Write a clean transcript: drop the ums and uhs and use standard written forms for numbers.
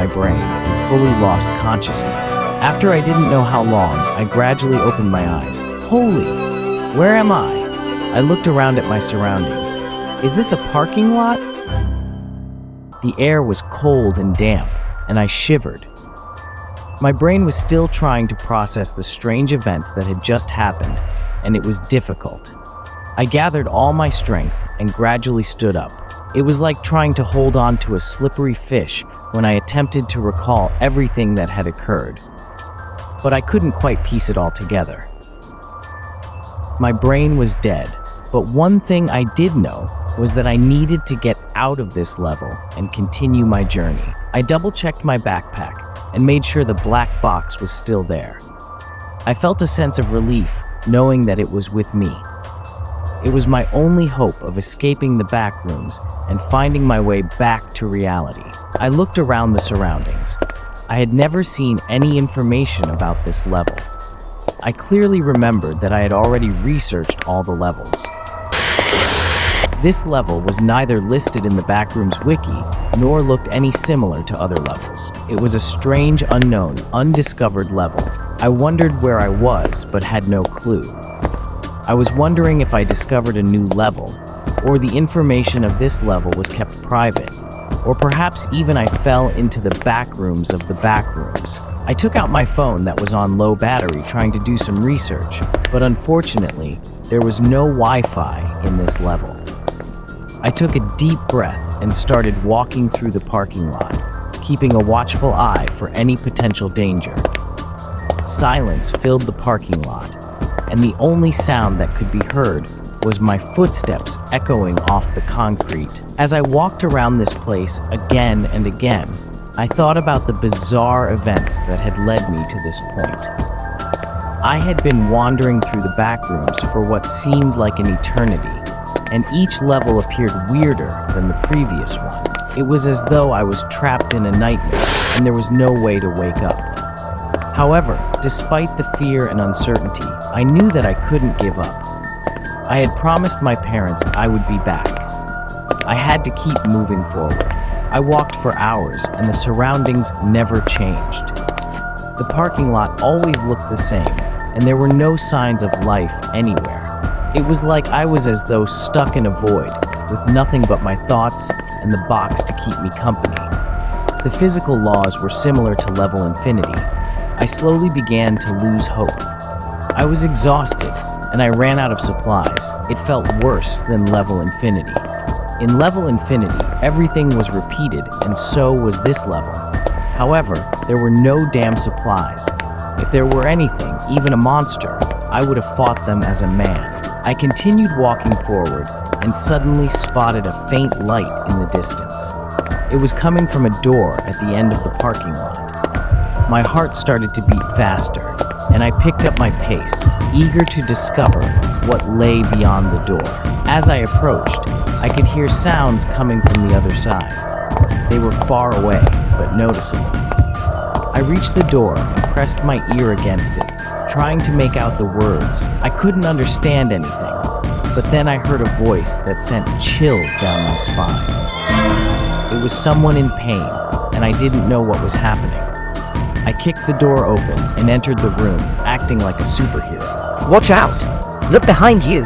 my brain and fully lost consciousness. After I didn't know how long, I gradually opened my eyes. Holy, where am I? I looked around at my surroundings. Is this a parking lot? The air was cold and damp, and I shivered. My brain was still trying to process the strange events that had just happened, and it was difficult. I gathered all my strength and gradually stood up. It was like trying to hold on to a slippery fish when I attempted to recall everything that had occurred. But I couldn't quite piece it all together. My brain was dead, but one thing I did know was that I needed to get out of this level and continue my journey. I double-checked my backpack and made sure the black box was still there. I felt a sense of relief knowing that it was with me. It was my only hope of escaping the backrooms and finding my way back to reality. I looked around the surroundings. I had never seen any information about this level. I clearly remembered that I had already researched all the levels. This level was neither listed in the Backrooms wiki, nor looked any similar to other levels. It was a strange, unknown, undiscovered level. I wondered where I was, but had no clue. I was wondering if I discovered a new level, or the information of this level was kept private, or perhaps even I fell into the backrooms of the backrooms. I took out my phone that was on low battery trying to do some research, but unfortunately, there was no Wi-Fi in this level. I took a deep breath and started walking through the parking lot, keeping a watchful eye for any potential danger. Silence filled the parking lot, and the only sound that could be heard was my footsteps echoing off the concrete. As I walked around this place again and again, I thought about the bizarre events that had led me to this point. I had been wandering through the backrooms for what seemed like an eternity, and each level appeared weirder than the previous one. It was as though I was trapped in a nightmare, and there was no way to wake up. However, despite the fear and uncertainty, I knew that I couldn't give up. I had promised my parents I would be back. I had to keep moving forward. I walked for hours, and the surroundings never changed. The parking lot always looked the same, and there were no signs of life anywhere. It was like I was as though stuck in a void, with nothing but my thoughts and the box to keep me company. The physical laws were similar to level infinity. I slowly began to lose hope. I was exhausted, and I ran out of supplies. It felt worse than level infinity. In level infinity, everything was repeated, and so was this level. However, there were no damn supplies. If there were anything, even a monster, I would have fought them as a man. I continued walking forward and suddenly spotted a faint light in the distance. It was coming from a door at the end of the parking lot. My heart started to beat faster, and I picked up my pace, eager to discover what lay beyond the door. As I approached, I could hear sounds coming from the other side. They were far away, but noticeable. I reached the door and pressed my ear against it, trying to make out the words. I couldn't understand anything, but then I heard a voice that sent chills down my spine. It was someone in pain, and I didn't know what was happening. I kicked the door open and entered the room, acting like a superhero. Watch out! Look behind you!